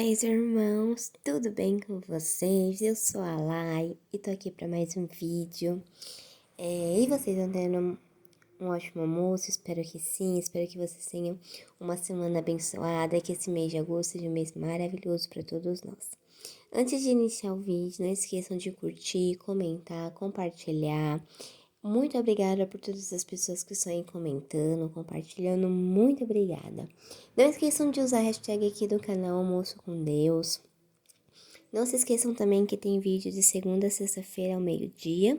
paz, irmãos, tudo bem com vocês? Eu sou a Lai e tô aqui para mais um vídeo. E vocês estão tendo um ótimo almoço? Espero que sim, espero que vocês tenham uma semana abençoada, que esse mês de agosto seja um mês maravilhoso para todos nós. Antes de iniciar o vídeo, não esqueçam de curtir, comentar, compartilhar. Muito obrigada por todas as pessoas que estão aí comentando, compartilhando, muito obrigada. Não esqueçam de usar a hashtag aqui do canal Almoço com Deus. Não se esqueçam também que tem vídeo de segunda a sexta-feira ao meio-dia.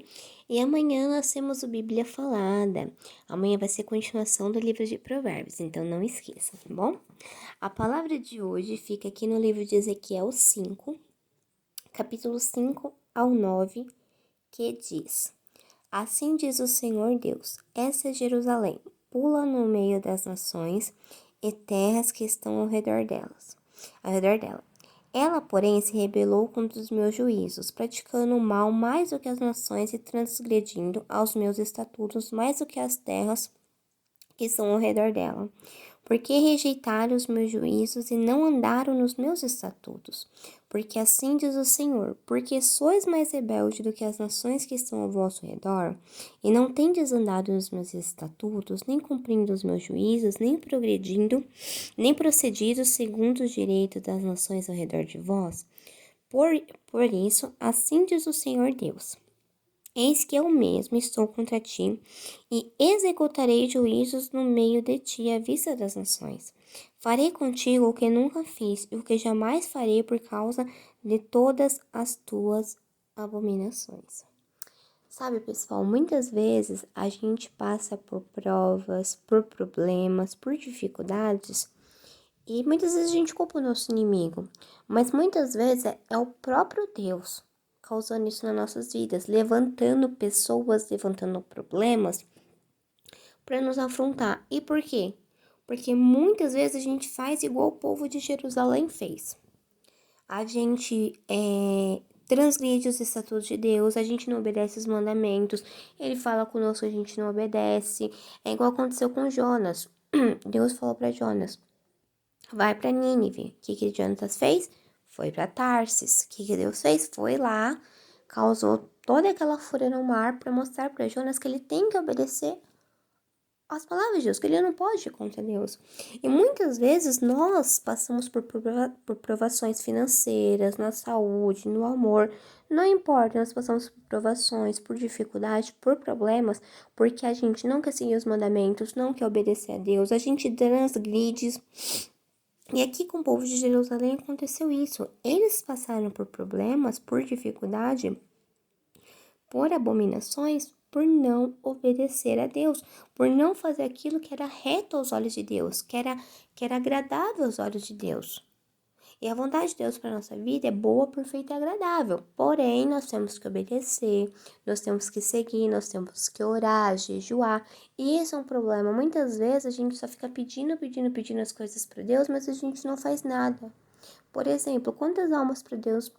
E amanhã nós temos o Bíblia Falada. Amanhã vai ser continuação do livro de Provérbios, então não esqueçam, tá bom? A palavra de hoje fica aqui no livro de Ezequiel 5, capítulo 5 ao 9, que diz: Assim diz o Senhor Deus, essa é Jerusalém, pula no meio das nações e terras que estão ao redor dela. Ela, porém, se rebelou contra os meus juízos, praticando o mal mais do que as nações e transgredindo aos meus estatutos mais do que as terras que estão ao redor dela. Porque rejeitaram os meus juízos e não andaram nos meus estatutos? Porque assim diz o Senhor, porque sois mais rebelde do que as nações que estão ao vosso redor, e não tendes andado nos meus estatutos, nem cumprindo os meus juízos, nem progredindo, nem procedido segundo os direitos das nações ao redor de vós. Por isso, assim diz o Senhor Deus. Eis que eu mesmo estou contra ti, e executarei juízos no meio de ti à vista das nações. Farei contigo o que nunca fiz, e o que jamais farei por causa de todas as tuas abominações. Sabe, pessoal, muitas vezes a gente passa por provas, por problemas, por dificuldades, e muitas vezes a gente culpa o nosso inimigo, mas muitas vezes é o próprio Deus causando isso nas nossas vidas, levantando pessoas, levantando problemas para nos afrontar. E por quê? Porque muitas vezes a gente faz igual o povo de Jerusalém fez. A gente transgride os estatutos de Deus, a gente não obedece os mandamentos, ele fala conosco, a gente não obedece. É igual aconteceu com Jonas. Deus falou para Jonas: vai para Nínive. O que Jonas fez? Foi para Tarsis. O que Deus fez? Foi lá, causou toda aquela fúria no mar para mostrar para Jonas que ele tem que obedecer às palavras de Deus, que ele não pode ir contra Deus. E muitas vezes nós passamos por provações financeiras, na saúde, no amor. Não importa, nós passamos por provações, por dificuldade, por problemas, porque a gente não quer seguir os mandamentos, não quer obedecer a Deus, a gente transgride. E aqui com o povo de Jerusalém aconteceu isso. Eles passaram por problemas, por dificuldade, por abominações, por não obedecer a Deus, por não fazer aquilo que era reto aos olhos de Deus, que era agradável aos olhos de Deus. E a vontade de Deus para a nossa vida é boa, perfeita e agradável. Porém, nós temos que obedecer, nós temos que seguir, nós temos que orar, jejuar. E esse é um problema. Muitas vezes a gente só fica pedindo as coisas para Deus, mas a gente não faz nada. Por exemplo, quantas almas para Deus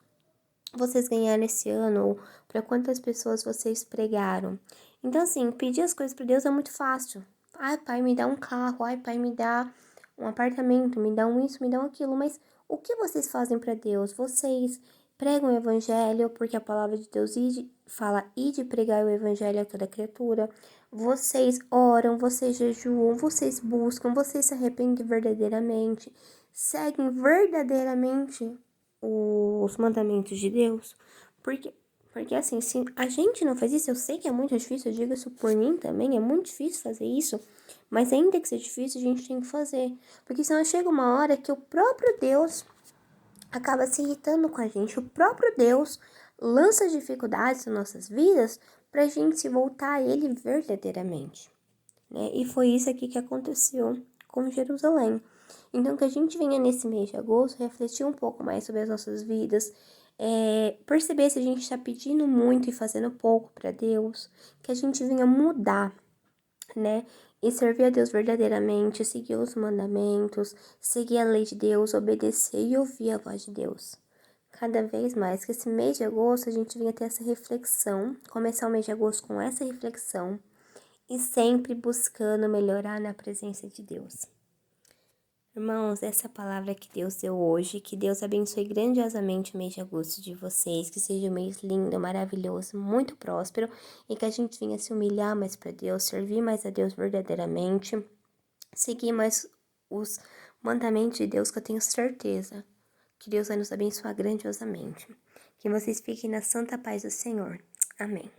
vocês ganharam esse ano? Ou para quantas pessoas vocês pregaram? Então, assim, pedir as coisas para Deus é muito fácil. Ai, pai, me dá um carro. Ai, pai, me dá um apartamento. Me dá um isso, me dá um aquilo. Mas o que vocês fazem para Deus? Vocês pregam o evangelho, porque a palavra de Deus fala de pregar o evangelho a toda criatura. Vocês oram, vocês jejuam, vocês buscam, vocês se arrependem verdadeiramente, seguem verdadeiramente os mandamentos de Deus. Porque assim, se a gente não faz isso, eu sei que é muito difícil, eu digo isso por mim também, é muito difícil fazer isso, mas ainda que seja difícil, a gente tem que fazer. Porque senão chega uma hora que o próprio Deus acaba se irritando com a gente, o próprio Deus lança dificuldades nas nossas vidas pra gente se voltar a Ele verdadeiramente, né? E foi isso aqui que aconteceu com Jerusalém. Então, que a gente venha nesse mês de agosto refletir um pouco mais sobre as nossas vidas, perceber se a gente está pedindo muito e fazendo pouco para Deus, que a gente venha mudar, né? E servir a Deus verdadeiramente, seguir os mandamentos, seguir a lei de Deus, obedecer e ouvir a voz de Deus. Cada vez mais, que esse mês de agosto a gente venha ter essa reflexão, começar o mês de agosto com essa reflexão e sempre buscando melhorar na presença de Deus. Irmãos, essa palavra que Deus deu hoje, que Deus abençoe grandiosamente o mês de agosto de vocês, que seja um mês lindo, maravilhoso, muito próspero, e que a gente venha se humilhar mais para Deus, servir mais a Deus verdadeiramente, seguir mais os mandamentos de Deus, que eu tenho certeza que Deus vai nos abençoar grandiosamente. Que vocês fiquem na santa paz do Senhor. Amém.